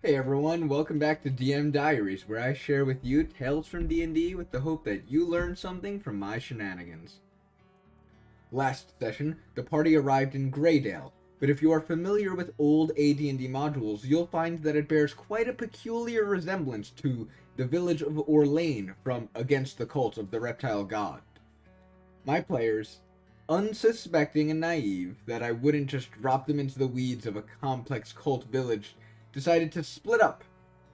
Hey everyone, welcome back to Diaries, where I share with you tales from D&D with the hope that you learn something from my shenanigans. Last session, the party arrived in Greydale, but if you are familiar with old AD&D modules, you'll find that it bears quite a peculiar resemblance to the village of Orlane from Against the Cult of the Reptile God. My players, unsuspecting and naive that I wouldn't just drop them into the weeds of a complex cult village, decided to split up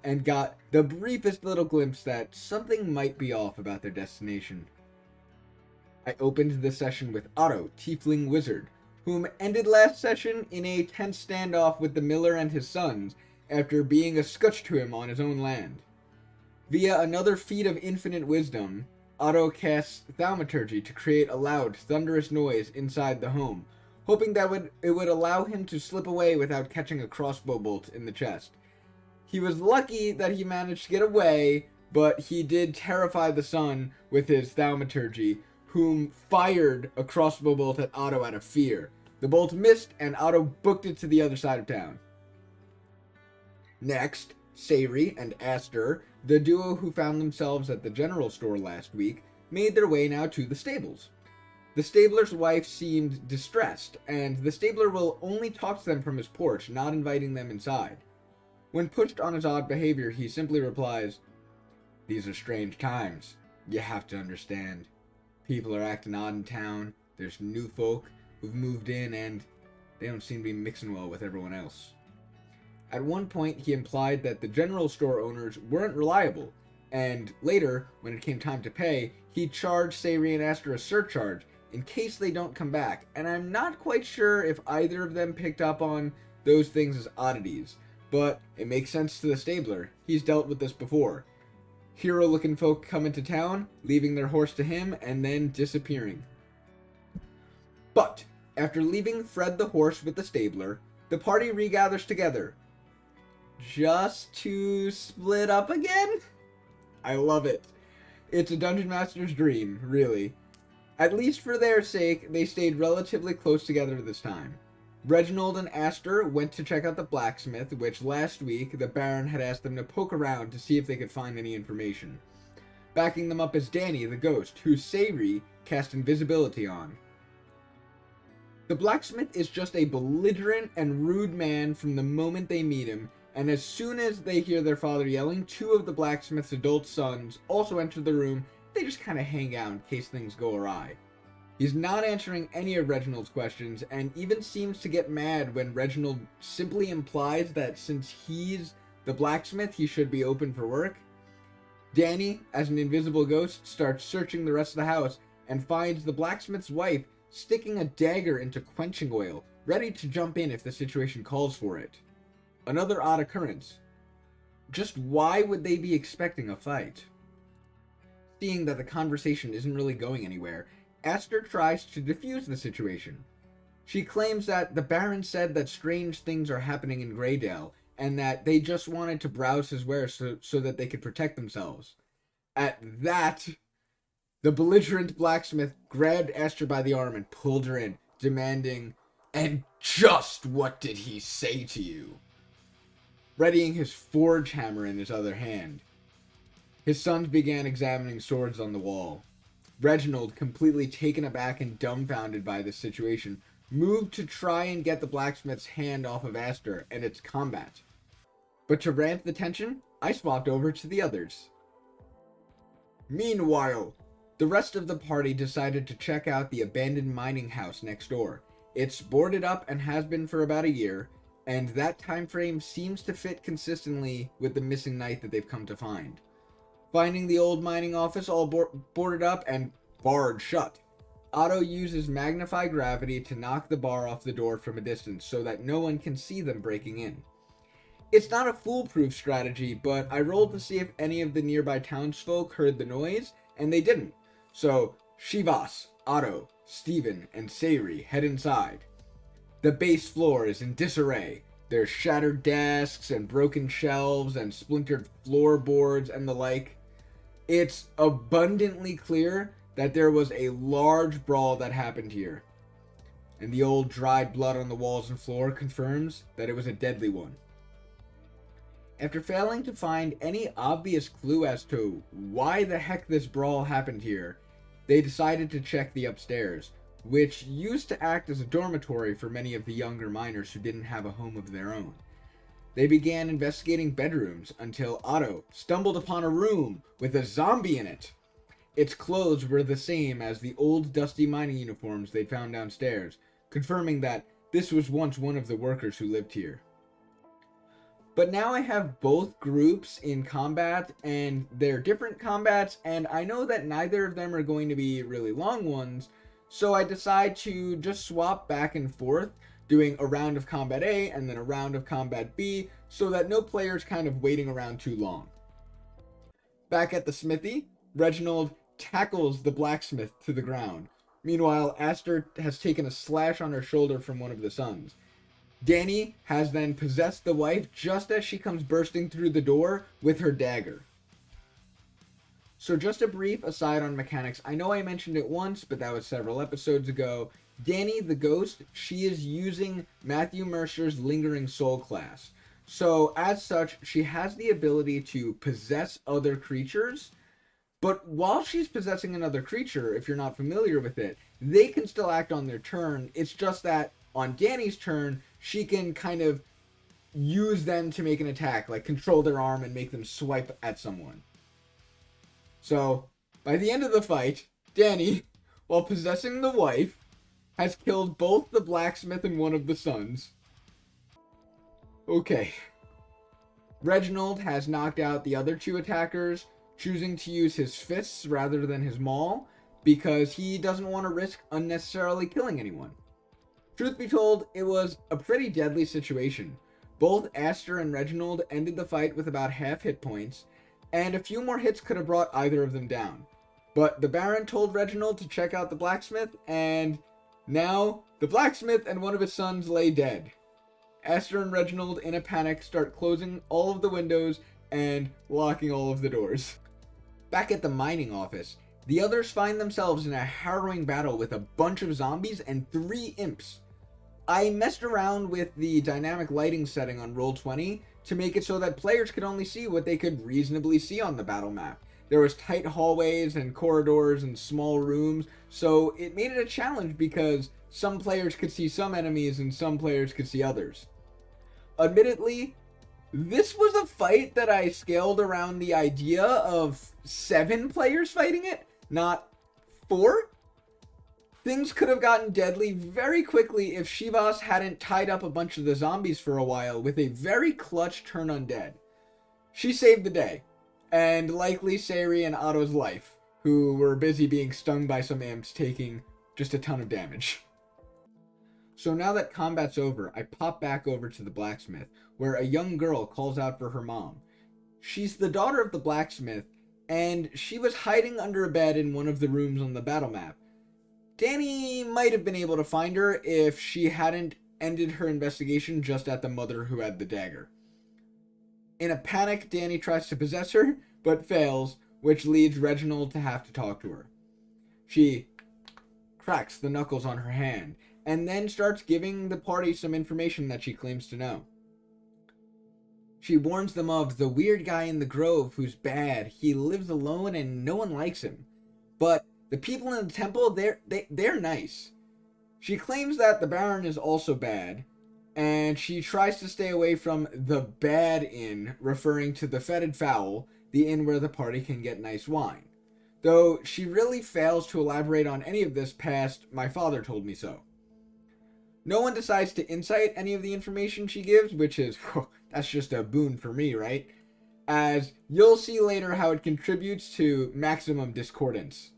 and got the briefest little glimpse that something might be off about their destination. I opened the session with Otto, Tiefling Wizard, whom ended last session in a tense standoff with the miller and his sons after being a scutch to him on his own land. Via another feat of infinite wisdom, Otto casts thaumaturgy to create a loud, thunderous noise inside the home, hoping that it would allow him to slip away without catching a crossbow bolt in the chest. He was lucky that he managed to get away, but he did terrify the son with his thaumaturgy, whom fired a crossbow bolt at Otto out of fear. The bolt missed, and Otto booked it to the other side of town. Next, Sayri and Aster, the duo who found themselves at the general store last week, made their way now to the stables. The stabler's wife seemed distressed, and the stabler will only talk to them from his porch, not inviting them inside. When pushed on his odd behavior, he simply replies, "These are strange times. You have to understand. People are acting odd in town, there's new folk who've moved in, and they don't seem to be mixing well with everyone else." At one point, he implied that the general store owners weren't reliable, and later, when it came time to pay, he charged Sayri and Aster a surcharge in case they don't come back, and I'm not quite sure if either of them picked up on those things as oddities, but it makes sense to the stabler. He's dealt with this before. Hero-looking folk come into town, leaving their horse to him, and then disappearing. But, after leaving Fred the horse with the stabler, the party regathers together, just to split up again? I love it. It's a dungeon master's dream, really. At least for their sake, they stayed relatively close together this time. Reginald and Aster went to check out the blacksmith, which last week the Baron had asked them to poke around to see if they could find any information. Backing them up is Danny, the ghost, who Sayri cast invisibility on. The blacksmith is just a belligerent and rude man from the moment they meet him, and as soon as they hear their father yelling, two of the blacksmith's adult sons also enter the room. They just kind of hang out in case things go awry. He's not answering any of Reginald's questions, and even seems to get mad when Reginald simply implies that since he's the blacksmith, he should be open for work. Danny, as an invisible ghost, starts searching the rest of the house and finds the blacksmith's wife sticking a dagger into quenching oil, ready to jump in if the situation calls for it. Another odd occurrence. Just why would they be expecting a fight? Seeing that the conversation isn't really going anywhere, Aster tries to defuse the situation. She claims that the Baron said that strange things are happening in Greydale, and that they just wanted to browse his wares so that they could protect themselves. At that, the belligerent blacksmith grabbed Aster by the arm and pulled her in, demanding, "And just what did he say to you?" Readying his forge hammer in his other hand. His sons began examining swords on the wall. Reginald, completely taken aback and dumbfounded by this situation, moved to try and get the blacksmith's hand off of Aster and its combat. But to ramp the tension, I swapped over to the others. Meanwhile, the rest of the party decided to check out the abandoned mining house next door. It's boarded up and has been for about a year, and that time frame seems to fit consistently with the missing knight that they've come to find. Finding the old mining office all boarded up and barred shut, Otto uses magnify gravity to knock the bar off the door from a distance so that no one can see them breaking in. It's not a foolproof strategy, but I rolled to see if any of the nearby townsfolk heard the noise, and they didn't. So Shivas, Otto, Steven, and Sayri head inside. The base floor is in disarray. There's shattered desks and broken shelves and splintered floorboards and the like. It's abundantly clear that there was a large brawl that happened here, and the old dried blood on the walls and floor confirms that it was a deadly one. After failing to find any obvious clue as to why the heck this brawl happened here, they decided to check the upstairs, which used to act as a dormitory for many of the younger miners who didn't have a home of their own. They began investigating bedrooms until Otto stumbled upon a room with a zombie in it. Its clothes were the same as the old dusty mining uniforms they'd found downstairs, confirming that this was once one of the workers who lived here. But now I have both groups in combat, and they're different combats, and I know that neither of them are going to be really long ones, so I decide to just swap back and forth, doing a round of combat A and then a round of combat B, so that no player's kind of waiting around too long. Back at the smithy, Reginald tackles the blacksmith to the ground. Meanwhile, Aster has taken a slash on her shoulder from one of the sons. Danny has then possessed the wife just as she comes bursting through the door with her dagger. So just a brief aside on mechanics. I know I mentioned it once, but that was several episodes ago. Danny the ghost, she is using Matthew Mercer's Lingering Soul class. So as such, she has the ability to possess other creatures. But while she's possessing another creature, if you're not familiar with it, they can still act on their turn. It's just that on Danny's turn, she can kind of use them to make an attack, like control their arm and make them swipe at someone. So, by the end of the fight, Danny, while possessing the wife, has killed both the blacksmith and one of the sons. Okay. Reginald has knocked out the other two attackers, choosing to use his fists rather than his maul, because he doesn't want to risk unnecessarily killing anyone. Truth be told, it was a pretty deadly situation. Both Aster and Reginald ended the fight with about half hit points, and a few more hits could have brought either of them down. But the Baron told Reginald to check out the blacksmith, and now the blacksmith and one of his sons lay dead. Aster and Reginald, in a panic, start closing all of the windows and locking all of the doors. Back at the mining office, the others find themselves in a harrowing battle with a bunch of zombies and 3 imps. I messed around with the dynamic lighting setting on Roll20 to make it so that players could only see what they could reasonably see on the battle map. There was tight hallways and corridors and small rooms, so it made it a challenge because some players could see some enemies and some players could see others. Admittedly, this was a fight that I scaled around the idea of 7 players fighting it, not 4. Things could have gotten deadly very quickly if Shivas hadn't tied up a bunch of the zombies for a while with a very clutch turn undead. She saved the day, and likely Sari and Otto's life, who were busy being stung by some imps taking just a ton of damage. So now that combat's over, I pop back over to the blacksmith, where a young girl calls out for her mom. She's the daughter of the blacksmith, and she was hiding under a bed in one of the rooms on the battle map. Danny might have been able to find her if she hadn't ended her investigation just at the mother who had the dagger. In a panic, Danny tries to possess her, but fails, which leads Reginald to have to talk to her. She cracks the knuckles on her hand, and then starts giving the party some information that she claims to know. She warns them of the weird guy in the grove who's bad. He lives alone and no one likes him. But the people in the temple, they're nice. She claims that the Baron is also bad, and she tries to stay away from the Bad Inn, referring to the Fetid Fowl, the inn where the party can get nice wine. Though she really fails to elaborate on any of this past, "my father told me so." No one decides to incite any of the information she gives, which is, that's just a boon for me, right? As you'll see later how it contributes to maximum discordance.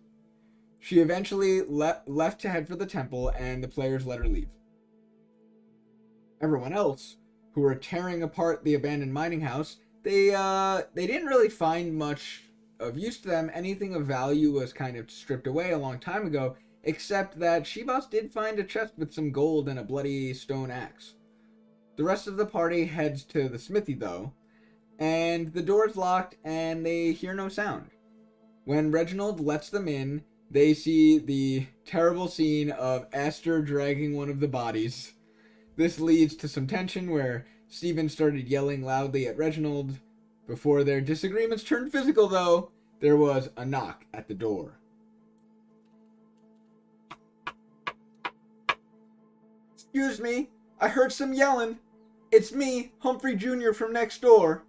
She eventually left to head for the temple, and the players let her leave. Everyone else, who were tearing apart the abandoned mining house, they didn't really find much of use to them. Anything of value was kind of stripped away a long time ago, except that Shivas did find a chest with some gold and a bloody stone axe. The rest of the party heads to the smithy, though, and the door's locked and they hear no sound. When Reginald lets them in, they see the terrible scene of Aster dragging one of the bodies. This leads to some tension where Stephen started yelling loudly at Reginald. Before their disagreements turned physical, though, there was a knock at the door. "Excuse me, I heard some yelling. It's me, Humphrey Jr. from next door."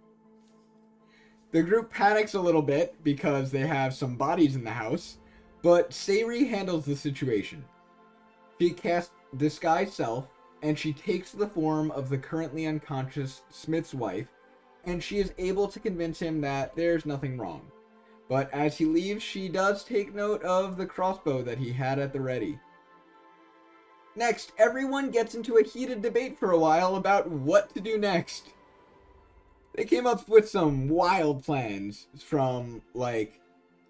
The group panics a little bit because they have some bodies in the house, but Sayri handles the situation. She casts Disguise Self, and she takes the form of the currently unconscious Smith's wife, and she is able to convince him that there's nothing wrong. But as he leaves, she does take note of the crossbow that he had at the ready. Next, everyone gets into a heated debate for a while about what to do next. They came up with some wild plans from, like,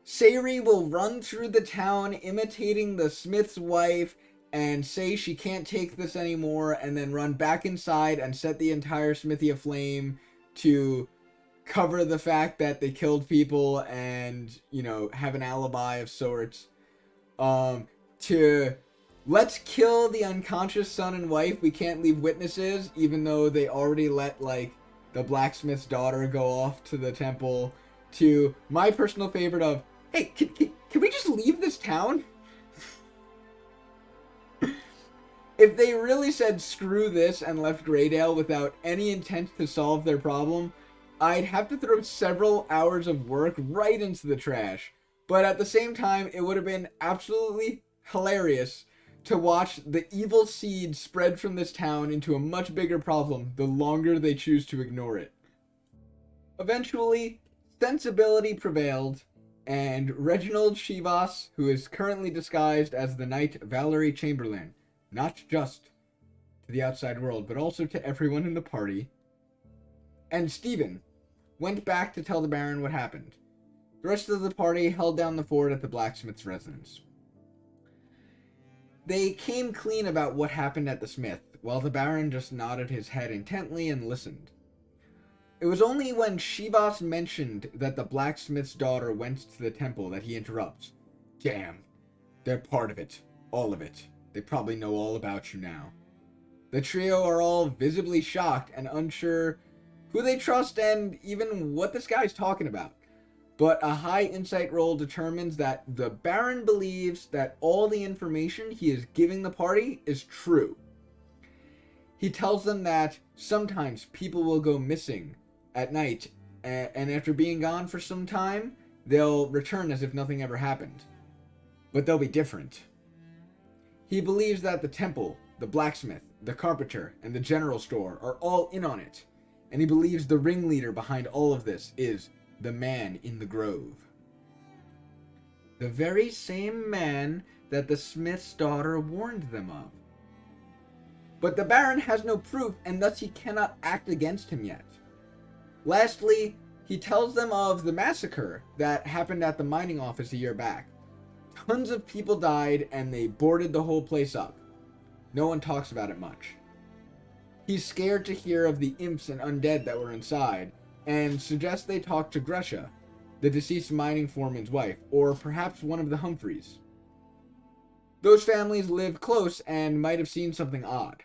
Sayri will run through the town imitating the Smith's wife and say she can't take this anymore, and then run back inside and set the entire smithy aflame to cover the fact that they killed people and, you know, have an alibi of sorts. To let's kill the unconscious son and wife. We can't leave witnesses, even though they already let, like, the blacksmith's daughter go off to the temple. To my personal favorite of, hey, can we just leave this town? If they really said screw this and left Greydale without any intent to solve their problem, I'd have to throw several hours of work right into the trash. But at the same time, it would have been absolutely hilarious to watch the evil seed spread from this town into a much bigger problem the longer they choose to ignore it. Eventually, sensibility prevailed, and Reginald Shivas, who is currently disguised as the Knight Valerie Chamberlain, not just to the outside world, but also to everyone in the party, and Stephen went back to tell the Baron what happened. The rest of the party held down the fort at the blacksmith's residence. They came clean about what happened at the smith, while the Baron just nodded his head intently and listened. It was only when Shivas mentioned that the blacksmith's daughter went to the temple that he interrupts. "Damn, they're part of it, all of it. They probably know all about you now." The trio are all visibly shocked and unsure who they trust and even what this guy's talking about. But a high insight roll determines that the Baron believes that all the information he is giving the party is true. He tells them that sometimes people will go missing at night, and after being gone for some time, they'll return as if nothing ever happened. But they'll be different. He believes that the temple, the blacksmith, the carpenter, and the general store are all in on it, and he believes the ringleader behind all of this is the man in the grove. The very same man that the smith's daughter warned them of. But the Baron has no proof, and thus he cannot act against him yet. Lastly, he tells them of the massacre that happened at the mining office a year back. Tons of people died, and they boarded the whole place up. No one talks about it much. He's scared to hear of the imps and undead that were inside, and suggests they talk to Gresha, the deceased mining foreman's wife, or perhaps one of the Humphreys. Those families live close and might have seen something odd.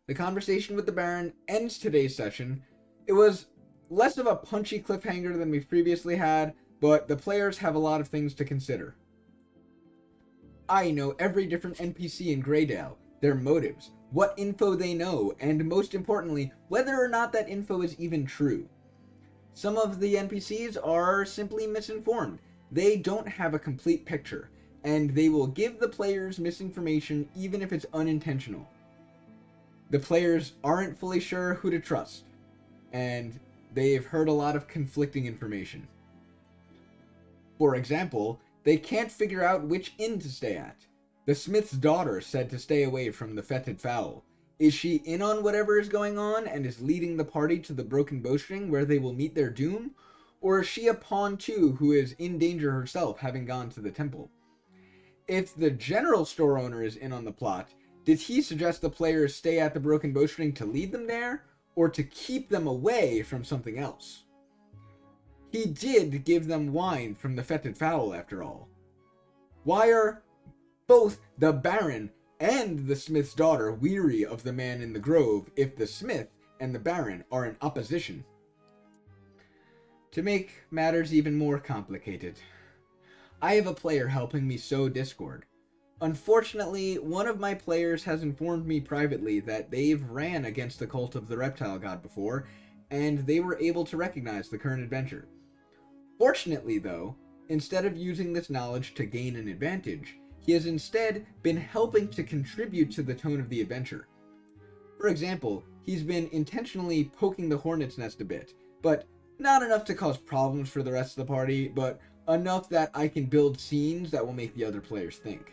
The conversation with the Baron ends today's session. It was less of a punchy cliffhanger than we've previously had, but the players have a lot of things to consider. I know every different NPC in Greydale, their motives, what info they know, and most importantly, whether or not that info is even true. Some of the NPCs are simply misinformed. They don't have a complete picture, and they will give the players misinformation even if it's unintentional. The players aren't fully sure who to trust, and they've heard a lot of conflicting information. For example, they can't figure out which inn to stay at. The smith's daughter said to stay away from the fetid fowl. Is she in on whatever is going on and is leading the party to the broken bowstring where they will meet their doom? Or is she a pawn too who is in danger herself, having gone to the temple? If the general store owner is in on the plot, did he suggest the players stay at the broken bowstring to lead them there, or to keep them away from something else? He did give them wine from the fetid fowl, after all. Why are both the Baron and the smith's daughter weary of the man in the grove if the smith and the Baron are in opposition. To make matters even more complicated, I have a player helping me sow discord. Unfortunately, one of my players has informed me privately that they've ran against the cult of the reptile god before, and they were able to recognize the current adventure. Fortunately, though, instead of using this knowledge to gain an advantage, he has instead been helping to contribute to the tone of the adventure. For example, he's been intentionally poking the hornet's nest a bit, but not enough to cause problems for the rest of the party, but enough that I can build scenes that will make the other players think.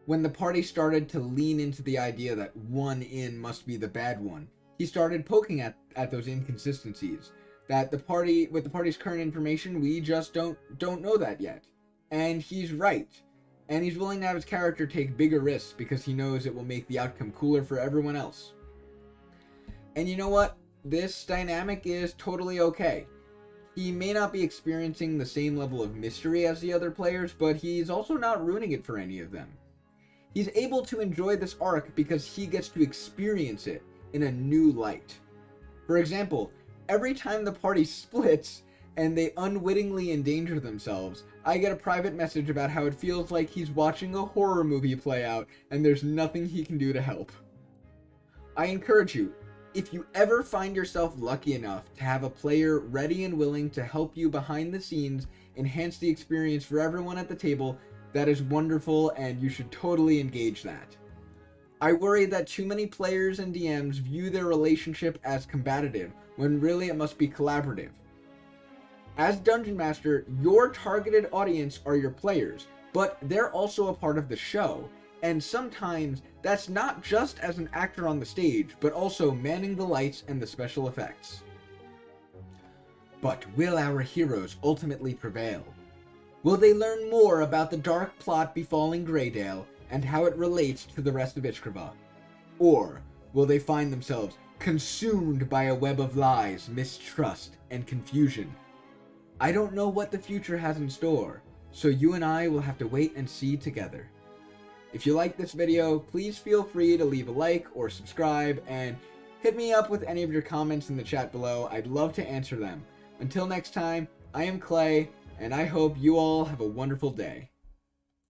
When the party started to lean into the idea that one in must be the bad one, he started poking at those inconsistencies. That with the party's current information, we just don't know that yet. And he's right. And he's willing to have his character take bigger risks because he knows it will make the outcome cooler for everyone else. And you know what? This dynamic is totally okay. He may not be experiencing the same level of mystery as the other players, but he's also not ruining it for any of them. He's able to enjoy this arc because he gets to experience it in a new light. For example, every time the party splits and they unwittingly endanger themselves, I get a private message about how it feels like he's watching a horror movie play out and there's nothing he can do to help. I encourage you, if you ever find yourself lucky enough to have a player ready and willing to help you behind the scenes, enhance the experience for everyone at the table, that is wonderful and you should totally engage that. I worry that too many players and DMs view their relationship as combative, when really it must be collaborative. As Dungeon Master, your targeted audience are your players, but they're also a part of the show, and sometimes that's not just as an actor on the stage, but also manning the lights and the special effects. But will our heroes ultimately prevail? Will they learn more about the dark plot befalling Greydale and how it relates to the rest of Ishkrava? Or will they find themselves consumed by a web of lies, mistrust, and confusion? I don't know what the future has in store, so you and I will have to wait and see together. If you like this video, please feel free to leave a like or subscribe, and hit me up with any of your comments in the chat below. I'd love to answer them. Until next time, I am Clay, and I hope you all have a wonderful day.